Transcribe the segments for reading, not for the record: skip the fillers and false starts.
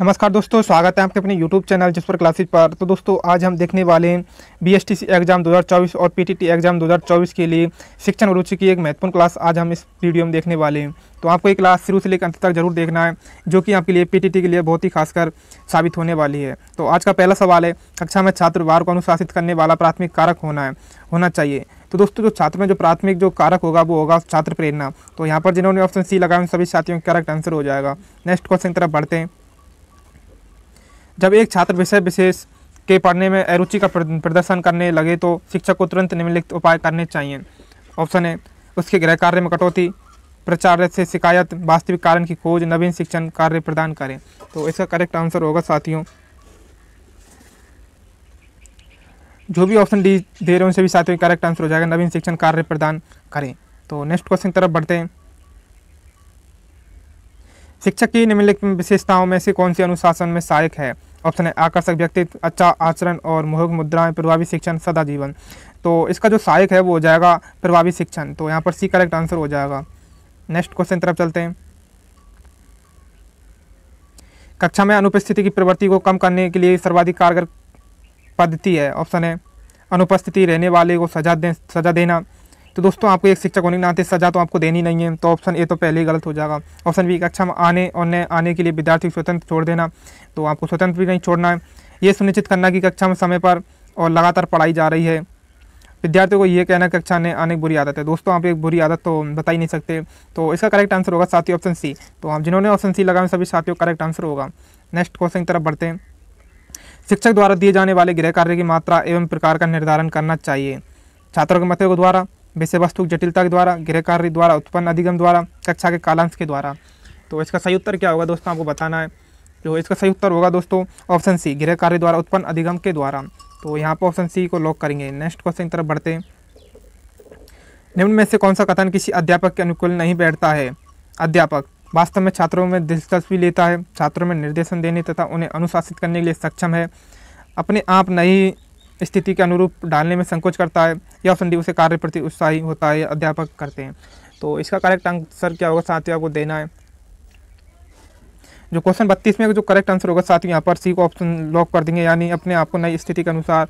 नमस्कार दोस्तों, स्वागत है आपके अपने YouTube चैनल जिस पर क्लासेज पर। तो दोस्तों आज हम देखने वाले हैं BSTC एग्ज़ाम 2024 और PTT एग्ज़ाम 2024 के लिए शिक्षण और रुचि की एक महत्वपूर्ण क्लास आज हम इस वीडियो में देखने वाले हैं। तो आपको ये क्लास शुरू से लेकर अंत तक जरूर देखना है, जो कि आपके लिए PTT के लिए बहुत ही खासकर साबित होने वाली है। तो आज का पहला सवाल है, कक्षा में छात्र व्यवहार को अनुशासित करने वाला प्राथमिक कारक होना चाहिए। तो दोस्तों जो छात्र में जो प्राथमिक जो कारक होगा वो होगा छात्र प्रेरणा। तो यहाँ पर जिन्होंने ऑप्शन सी लगाया उन सभी साथियों का करेक्ट आंसर हो जाएगा। नेक्स्ट क्वेश्चन की तरफ बढ़ते हैं। जब एक छात्र विषय विशेष के पढ़ने में अरुचि का प्रदर्शन करने लगे तो शिक्षक को तुरंत निम्नलिखित उपाय करने चाहिए। ऑप्शन है, उसके गृह कार्य में कटौती, प्राचार्य से शिकायत, वास्तविक कारण की खोज, नवीन शिक्षण कार्य प्रदान करें। तो इसका करेक्ट आंसर होगा साथियों, जो भी ऑप्शन डी दे रहे हैं उनसे भी साथियों करेक्ट आंसर हो जाएगा, नवीन शिक्षण कार्य प्रदान करें। तो नेक्स्ट क्वेश्चन की तरफ बढ़ते हैं। शिक्षक की निम्नलिखित विशेषताओं में से कौन सी अनुशासन में सहायक है। ऑप्शन है, आकर्षक व्यक्तित्व, अच्छा आचरण और मोहक मुद्राएं, प्रभावी शिक्षण, सदा जीवन। तो इसका जो सहायक है वो हो जाएगा प्रभावी शिक्षण। तो यहाँ पर सी करेक्ट आंसर हो जाएगा। नेक्स्ट क्वेश्चन तरफ चलते हैं। कक्षा में अनुपस्थिति की प्रवृत्ति को कम करने के लिए सर्वाधिक कारगर पद्धति है। ऑप्शन है, अनुपस्थिति रहने वाले को सजा देना। तो दोस्तों आपको एक शिक्षक होने के नाते सजा तो आपको देनी नहीं है, तो ऑप्शन ए तो पहले ही गलत हो जाएगा। ऑप्शन बी, कक्षा में आने और न आने के लिए विद्यार्थी को स्वतंत्र छोड़ देना। तो आपको स्वतंत्र भी नहीं छोड़ना है, ये सुनिश्चित करना कि कक्षा में समय पर और लगातार पढ़ाई जा रही है। विद्यार्थियों को ये कहना कक्षा ने आने की बुरी आदत है। दोस्तों आप एक बुरी आदत तो बता ही नहीं सकते। तो इसका करेक्ट आंसर होगा साथी ऑप्शन सी। तो आप जिन्होंने ऑप्शन सी लगाए सभी साथियों का करेक्ट आंसर होगा। नेक्स्ट क्वेश्चन की तरफ बढ़ते हैं। शिक्षक द्वारा दिए जाने वाले गृह कार्य की मात्रा एवं प्रकार का निर्धारण करना चाहिए। छात्रों के मतों द्वारा, विषय वस्तु की जटिलता के द्वारा, गृह कार्य द्वारा, उत्पन्न अधिगम द्वारा, कक्षा के कालांश के द्वारा। तो इसका सही उत्तर क्या होगा दोस्तों, आपको बताना है। जो इसका सही उत्तर होगा दोस्तों ऑप्शन सी, गृह कार्य द्वारा, उत्पन्न अधिगम के द्वारा। तो यहाँ पर ऑप्शन सी को लॉक करेंगे। नेक्स्ट क्वेश्चन की तरफ बढ़ते हैं। निम्न में से कौन सा कथन किसी अध्यापक के अनुकूल नहीं बैठता है। अध्यापक वास्तव में छात्रों में दिलचस्पी लेता है, छात्रों में निर्देशन देने तथा उन्हें अनुशासित करने के लिए सक्षम है, अपने आप नई स्थिति के अनुरूप डालने में संकोच करता है, या ऑप्शन डी, उसे कार्य प्रति उत्साही होता है, अध्यापक करते हैं। तो इसका करेक्ट आंसर क्या होगा साथियों, आपको देना है। जो क्वेश्चन 32 में जो करेक्ट आंसर होगा साथियों, यहाँ पर सी को ऑप्शन लॉक कर देंगे, यानी अपने आप को नई स्थिति के अनुसार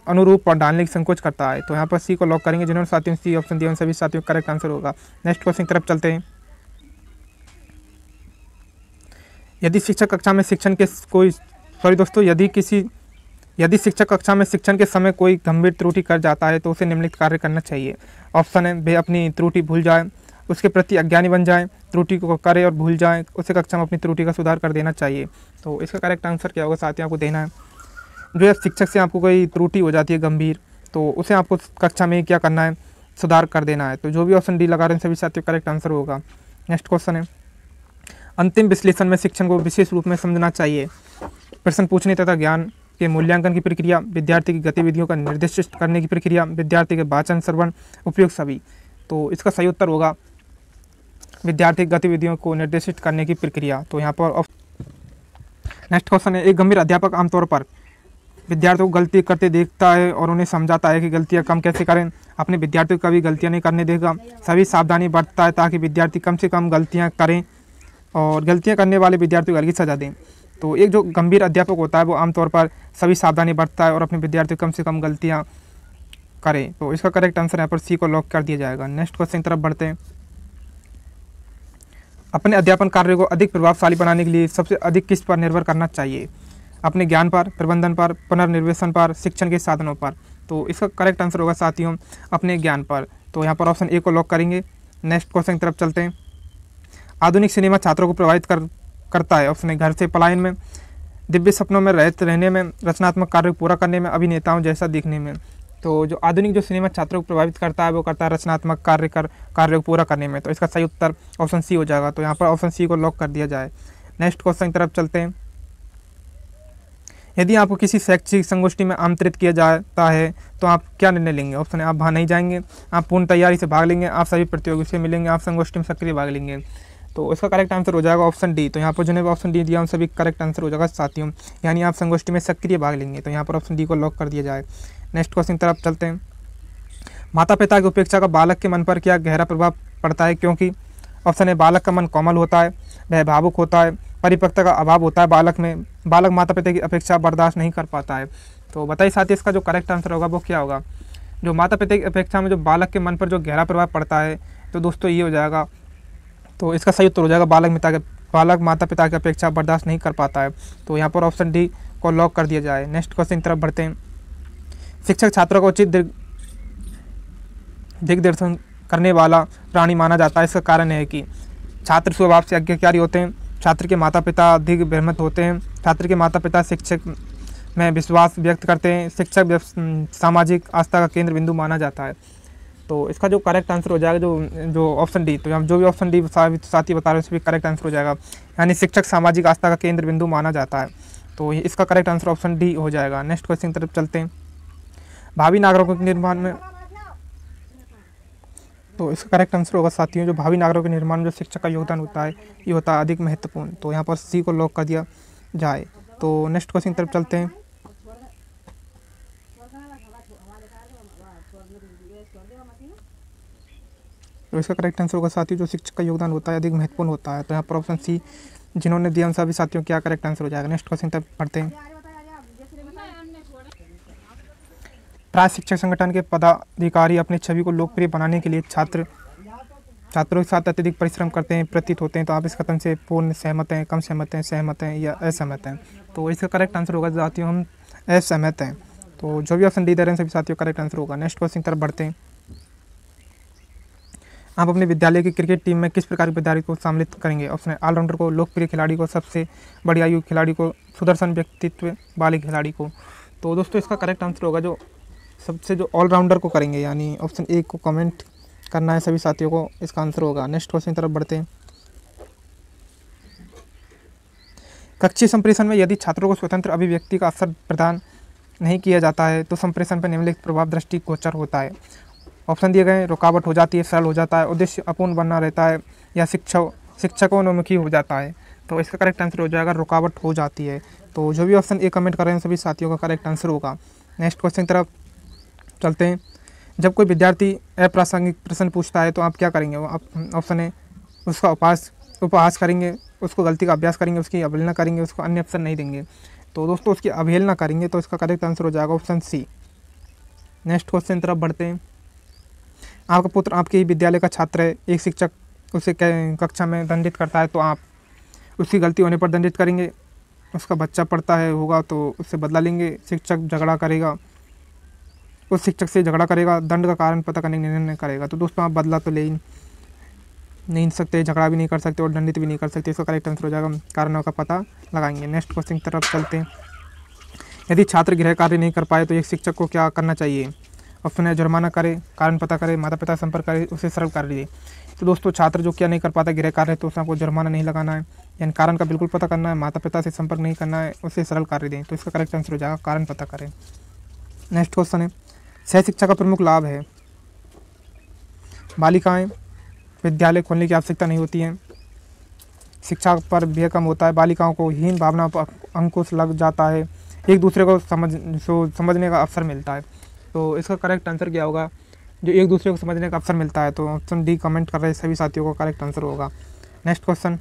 अनुरूप और डालने की संकोच करता है। तो यहाँ पर सी को लॉक करेंगे। जिन्होंने साथियों सी ऑप्शन दिया उन सभी साथियों का करेक्ट आंसर होगा। नेक्स्ट क्वेश्चन की तरफ चलते हैं। यदि शिक्षक कक्षा में शिक्षण के कोई यदि शिक्षक कक्षा में शिक्षण के समय कोई गंभीर त्रुटि कर जाता है तो उसे निम्नलिखित कार्य करना चाहिए। ऑप्शन है, वे अपनी त्रुटि भूल जाए, उसके प्रति अज्ञानी बन जाए, त्रुटि को करे और भूल जाए, उसे कक्षा में अपनी त्रुटि का सुधार कर देना चाहिए। तो इसका करेक्ट आंसर क्या होगा साथियों, आपको देना है। जो शिक्षक से आपको कोई त्रुटि हो जाती है गंभीर, तो उसे आपको कक्षा में क्या करना है, सुधार कर देना है। तो जो भी ऑप्शन डी लगा रहे हैं सभी साथियों करेक्ट आंसर होगा। नेक्स्ट क्वेश्चन है, अंतिम विश्लेषण में शिक्षण को विशेष रूप में समझना चाहिए। प्रश्न पूछने तथा ज्ञान के मूल्यांकन की प्रक्रिया, विद्यार्थी की गतिविधियों का निर्दिष्ट करने की प्रक्रिया, विद्यार्थी के वाचन श्रवण उपयोग सभी। तो इसका सही उत्तर होगा विद्यार्थी गतिविधियों को निर्देशित करने की प्रक्रिया। तो यहाँ पर नेक्स्ट क्वेश्चन है, एक गंभीर अध्यापक आमतौर पर विद्यार्थियों को गलती करते देखता है और उन्हें समझाता है कि गलतियाँ कम कैसे करें। अपने विद्यार्थियों को कभी गलतियाँ नहीं करने देगा, सभी सावधानी बरतता है ताकि विद्यार्थी कम से कम गलतियाँ करें और गलतियाँ करने वाले विद्यार्थियों को हल्की सजा दें। तो एक जो गंभीर अध्यापक होता है वो आमतौर पर सभी सावधानी बरतता है और अपने विद्यार्थी कम से कम गलतियां करें। तो इसका करेक्ट आंसर यहाँ पर सी को लॉक कर दिया जाएगा। नेक्स्ट क्वेश्चन की तरफ बढ़ते हैं। अपने अध्यापन कार्य को अधिक प्रभावशाली बनाने के लिए सबसे अधिक किस पर निर्भर करना चाहिए। अपने ज्ञान पर, प्रबंधन पर, पुनर्निर्वेशन पर, शिक्षण के साधनों पर। तो इसका करेक्ट आंसर होगा साथियों अपने ज्ञान पर। तो यहाँ पर ऑप्शन ए को लॉक करेंगे। नेक्स्ट क्वेश्चन की तरफ चलते हैं। आधुनिक सिनेमा छात्रों को प्रभावित करता है। ऑप्शन है, घर से पलायन में, दिव्य सपनों में रहने में, रचनात्मक कार्य पूरा करने में, अभिनेताओं जैसा दिखने में। तो जो आधुनिक जो सिनेमा छात्रों को प्रभावित करता है वो करता है रचनात्मक कार्य को पूरा करने में। तो इसका सही उत्तर ऑप्शन सी हो जाएगा। तो यहाँ पर ऑप्शन सी को लॉक कर दिया जाए। नेक्स्ट क्वेश्चन की तरफ चलते हैं। यदि आपको किसी शैक्षिक संगोष्ठी में आमंत्रित किया जाता है तो आप क्या निर्णय लेंगे। ऑप्शन है, आप वहाँ नहीं जाएंगे, आप पूर्ण तैयारी से भाग लेंगे, आप सभी प्रतियोगियों से मिलेंगे, आप संगोष्ठी में सक्रिय भाग लेंगे। तो इसका करेक्ट आंसर हो जाएगा ऑप्शन डी। तो यहाँ पर जिन्हें ऑप्शन डी दिया उन सभी करेक्ट आंसर हो जाएगा साथियों, यानी आप संगोष्ठी में सक्रिय भाग लेंगे। तो यहाँ पर ऑप्शन डी को लॉक कर दिया जाए। नेक्स्ट क्वेश्चन की तरफ चलते हैं। माता पिता की उपेक्षा का बालक के मन पर क्या गहरा प्रभाव पड़ता है, क्योंकि। ऑप्शन है, बालक का मन कोमल होता है, वह भावुक होता है, परिपक्वता का अभाव होता है बालक में, बालक माता पिता की अपेक्षा बर्दाश्त नहीं कर पाता है। तो बताइए साथी इसका जो करेक्ट आंसर होगा वो क्या होगा। जो माता पिता की अपेक्षा में जो बालक के मन पर जो गहरा प्रभाव पड़ता है, तो दोस्तों ये हो जाएगा, तो इसका सही उत्तर हो जाएगा बालक माता पिता की अपेक्षा बर्दाश्त नहीं कर पाता है। तो यहाँ पर ऑप्शन डी को लॉक कर दिया जाए। नेक्स्ट क्वेश्चन की तरफ बढ़ते हैं। शिक्षक छात्रों को उचित दिग्दर्शन करने वाला प्राणी माना जाता है। इसका कारण है कि छात्र स्वभाव से आज्ञाकारी होते हैं, छात्र के माता पिता अधिक बेहमत होते हैं, छात्र के माता पिता शिक्षक में विश्वास व्यक्त करते हैं, शिक्षक सामाजिक आस्था का केंद्र बिंदु माना जाता है। तो इसका जो करेक्ट आंसर हो जाएगा जो ऑप्शन डी, तो हम जो भी ऑप्शन डी साथी बता रहे हैं उसमें करेक्ट आंसर हो जाएगा, यानी शिक्षक सामाजिक आस्था का केंद्र बिंदु माना जाता है। तो इसका करेक्ट आंसर ऑप्शन डी हो जाएगा। नेक्स्ट क्वेश्चन की तरफ चलते हैं। भावी नागरिकों के निर्माण में, तो इसका करेक्ट आंसर होगा साथियों, जो भावी नागरिकों के निर्माण में जो शिक्षक का योगदान होता है ये होता है अधिक महत्वपूर्ण। तो यहाँ पर सी को लॉक कर दिया जाए। तो नेक्स्ट क्वेश्चन की तरफ चलते हैं। तो इसका करेक्ट आंसर होगा साथियों, जो शिक्षक का योगदान होता है अधिक महत्वपूर्ण होता है। तो यहाँ पर ऑप्शन सी जिन्होंने दिया उन सभी साथियों क्या करेक्ट आंसर हो जाएगा। नेक्स्ट क्वेश्चन तक पढ़ते हैं। प्राय शिक्षक संगठन के पदाधिकारी अपनी छवि को लोकप्रिय बनाने के लिए छात्रों के साथ अत्यधिक परिश्रम करते हैं, प्रतीत होते हैं। तो आप इस कथन से पूर्ण सहमत हैं, कम सहमत हैं या असहमत हैं। तो इसका करेक्ट आंसर होगा साथियों हम असहमत हैं। तो जो भी ऑप्शन डी दे रहे हैं सभी साथियों करेक्ट आंसर होगा। नेक्स्ट क्वेश्चन की तरफ बढ़ते हैं। आप अपने विद्यालय की क्रिकेट टीम में किस प्रकार के विद्यार्थी को सम्मिलित करेंगे। ऑप्शन है ऑलराउंडर को, लोकप्रिय खिलाड़ी को, सबसे बड़ी आयु खिलाड़ी को, सुदर्शन व्यक्तित्व वाले खिलाड़ी को। तो दोस्तों इसका करेक्ट आंसर होगा जो सबसे जो ऑलराउंडर को करेंगे, यानी ऑप्शन ए को कमेंट करना है सभी साथियों को, इसका आंसर होगा। नेक्स्ट क्वेश्चन की तरफ बढ़ते हैं। कक्षीय संप्रेषण में यदि छात्रों को स्वतंत्र अभिव्यक्ति का अवसर प्रदान नहीं किया जाता है तो संप्रेषण पर निम्नलिखित प्रभाव दृष्टिगोचर होता है। ऑप्शन दिए गए, रुकावट हो जाती है, सरल हो जाता है, उद्देश्य अपूर्ण बना रहता है, या शिक्षकोन्मुखी हो जाता है। तो इसका करेक्ट आंसर हो जाएगा रुकावट हो जाती है। तो जो भी ऑप्शन ए कमेंट कर रहे हैं सभी साथियों का करेक्ट आंसर होगा। नेक्स्ट क्वेश्चन की तरफ चलते हैं। जब कोई विद्यार्थी अप्रासंगिक प्रश्न पूछता है तो आप क्या करेंगे। ऑप्शन है उसका उपहास करेंगे, उसको गलती का अभ्यास करेंगे, उसकी अवहेलना करेंगे, उसको अन्य अवसर नहीं देंगे। तो दोस्तों उसकी अवहेलना करेंगे। तो इसका करेक्ट आंसर हो जाएगा ऑप्शन सी। नेक्स्ट क्वेश्चन तरफ बढ़ते हैं। आपका पुत्र आपके ही विद्यालय का छात्र है, एक शिक्षक उसे कक्षा में दंडित करता है तो आप उसकी गलती होने पर दंडित करेंगे, उसका बच्चा पढ़ता है होगा तो उससे बदला लेंगे, शिक्षक झगड़ा करेगा, उस शिक्षक से झगड़ा करेगा, दंड का कारण पता करने का निर्णय करेगा। तो दोस्तों आप बदला तो ले ही नहीं सकते, झगड़ा भी नहीं कर सकते और दंडित भी नहीं कर सकते। इसका करेक्ट आंसर हो जाएगा कारणों का पता लगाएंगे। नेक्स्ट क्वेश्चन की तरफ चलते हैं। यदि छात्र गृह कार्य नहीं कर पाए तो एक शिक्षक को क्या करना चाहिए। ऑप्शन है जुर्माना करे, कारण पता करे, माता पिता संपर्क करे, उसे सरल कार्य दे। तो दोस्तों छात्र जो क्या नहीं कर पाता गृह कार्य तो उसे आपको जुर्माना नहीं लगाना है, यानी कारण का बिल्कुल पता करना है, माता पिता से संपर्क नहीं करना है, उसे सरल कार्य दें। तो इसका करेक्ट आंसर हो जाएगा कारण पता करें। नेक्स्ट क्वेश्चन है सह शिक्षा का प्रमुख लाभ है। बालिकाएं विद्यालय खोलने की आवश्यकता नहीं होती है, शिक्षा पर व्यय कम होता है, बालिकाओं को हीन भावना पर अंकुश लग जाता है, एक दूसरे को समझने का अवसर मिलता है। तो इसका करेक्ट आंसर क्या होगा, जो एक दूसरे को समझने का अवसर मिलता है। तो ऑप्शन डी कमेंट कर रहे सभी साथियों को करेक्ट आंसर होगा। नेक्स्ट क्वेश्चन,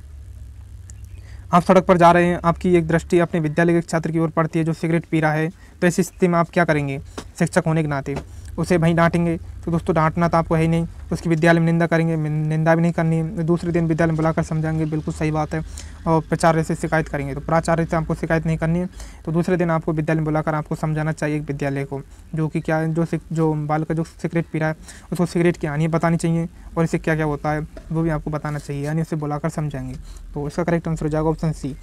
आप सड़क पर जा रहे हैं, आपकी एक दृष्टि अपने विद्यालय के छात्र की ओर पड़ती है जो सिगरेट पी रहा है, तो ऐसी स्थिति में आप क्या करेंगे। शिक्षक होने के नाते उसे वहीं डांटेंगे। तो दोस्तों डांटना तो आपको है ही नहीं, उसकी विद्यालय में निंदा करेंगे, निंदा भी नहीं करनी है, दूसरे दिन विद्यालय में बुलाकर समझाएंगे, बिल्कुल सही बात है, और प्राचार्य से शिकायत करेंगे। तो प्राचार्य से आपको शिकायत नहीं करनी है, तो दूसरे दिन आपको विद्यालय में बुलाकर आपको समझाना चाहिए एक विद्यालय को, जो कि क्या जो बालक जो सिगरेट पी रहा है उसको सिगरेट की हानि बतानी चाहिए और इससे क्या क्या होता है वो भी आपको बताना चाहिए, यानी उसे बुलाकर समझाएंगे। तो इसका करेक्ट आंसर हो जाएगा ऑप्शन सी।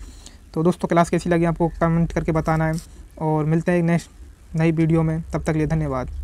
तो दोस्तों क्लास कैसी लगी आपको कमेंट करके बताना है, और मिलते हैं नेक्स्ट नई वीडियो में, तब तक के लिए धन्यवाद।